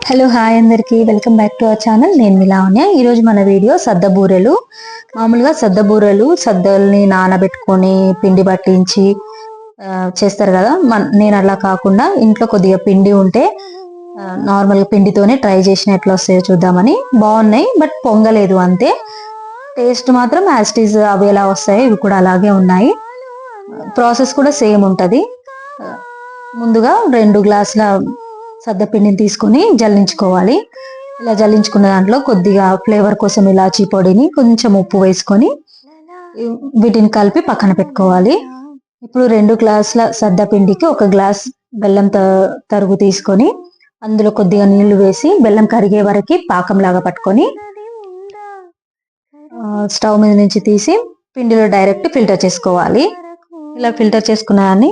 Hello hi అందరికి welcome back to our channel. నేను మీ లావణ్య. ఈరోజు మన వీడియో సద్ద బూరెలు. మామూలుగా సద్ద బూరెలు సద్దల్ని నానబెట్టుకొని పిండి పట్టించి చేస్తారు కదా. నేను అలా కాకుండా ఇంట్లో కొద్దిగా పిండి ఉంటే నార్మల్గా పిండితోనే ట్రై చేసిన ఎట్లా వస్తాయో చూద్దామని. బాగున్నాయి, బట్ పొంగలేదు అంతే. టేస్ట్ మాత్రం యాజ్ ఇట్ ఈజ్ అవి ఎలా వస్తాయో ఇవి కూడా అలాగే ఉన్నాయి. ప్రాసెస్ కూడా సేమ్ ఉంటుంది. ముందుగా 2 గ్లాసుల సద్దపిండిని తీసుకొని జల్లించుకోవాలి. ఇలా జల్లించుకున్న దాంట్లో కొద్దిగా ఫ్లేవర్ కోసం ఇలాచీ పొడిని, కొంచెం ఉప్పు వేసుకొని వీటిని కలిపి పక్కన పెట్టుకోవాలి. ఇప్పుడు 2 గ్లాసుల సద్దపిండికి 1 గ్లాస్ బెల్లం తరుగు తీసుకొని అందులో కొద్దిగా నీళ్లు వేసి బెల్లం కరిగే వరకు పాకంలాగా పట్టుకొని స్టవ్ మీద నుంచి తీసి పిండిలో డైరెక్ట్ ఫిల్టర్ చేసుకోవాలి. ఇలా ఫిల్టర్ చేసుకున్న దాన్ని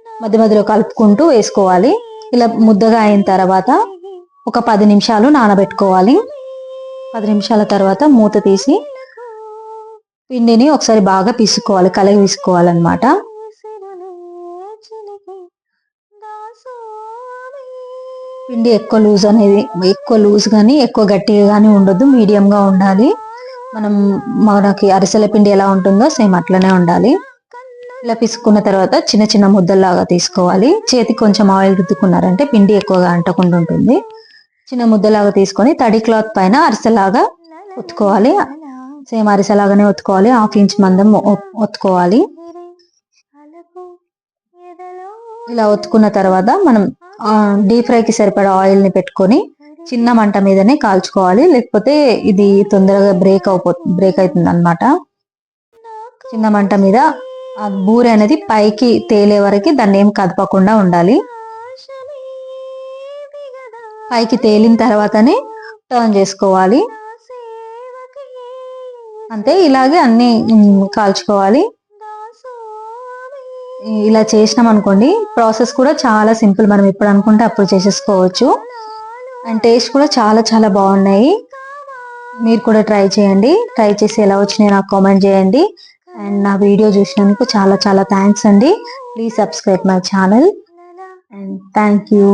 మధ్య మధ్యలో కలుపుకుంటూ వేసుకోవాలి. ఇలా ముద్దగా అయిన తర్వాత ఒక 10 నిమిషాలు నానబెట్టుకోవాలి. 10 నిమిషాల తర్వాత మూత తీసి పిండిని ఒకసారి బాగా పిసుకోవాలి, కలిగి పిసుకోవాలన్నమాట. పిండి ఎక్కువ లూజ్ కానీ ఎక్కువ గట్టిగా కానీ ఉండొద్దు, మీడియంగా ఉండాలి. మనకి అరిసెల పిండి ఎలా ఉంటుందో సేమ్ అట్లనే ఉండాలి. ఇలా పిసుకున్న తర్వాత చిన్న చిన్న ముద్దల్లాగా తీసుకోవాలి. చేతికి కొంచెం ఆయిల్ రుద్దుకున్నారంటే పిండి ఎక్కువగా అంటకుండా ఉంటుంది. చిన్న ముద్దలాగా తీసుకొని తడి క్లాత్ పైన అరిసెలాగా ఒత్తుకోవాలి. సేమ్ అరిసెలాగానే ఒత్తుకోవాలి. 1/2 ఇంచ్ మందం ఒత్తుకోవాలి. ఇలా ఒత్తుకున్న తర్వాత మనం డీప్ ఫ్రైకి సరిపడా ఆయిల్ ని పెట్టుకొని చిన్న మంట మీదనే కాల్చుకోవాలి, లేకపోతే ఇది తొందరగా బ్రేక్ అవుతుంది అన్నమాట. చిన్న మంట మీద ఆ బూరె అనేది పైకి తేలే వరకు దాన్ని ఏం కదపకుండా ఉండాలి. పైకి తేలిన తర్వాతనే టర్న్ చేసుకోవాలి. అంతే, ఇలాగే అన్ని కాల్చుకోవాలి. ఇలా చేసినాం అనుకోండి, ప్రాసెస్ కూడా చాలా సింపుల్. మనం ఎప్పుడు అనుకుంటే అప్పుడు చేసేసుకోవచ్చు. అండ్ టేస్ట్ కూడా చాలా చాలా బాగున్నాయి. మీరు కూడా ట్రై చేయండి. ట్రై చేసి ఎలా వచ్చినాయో నాకు కామెంట్ చేయండి. అండ్ నా వీడియో చూసినందుకు చాలా చాలా థ్యాంక్స్ అండి. Please subscribe my channel and thank you.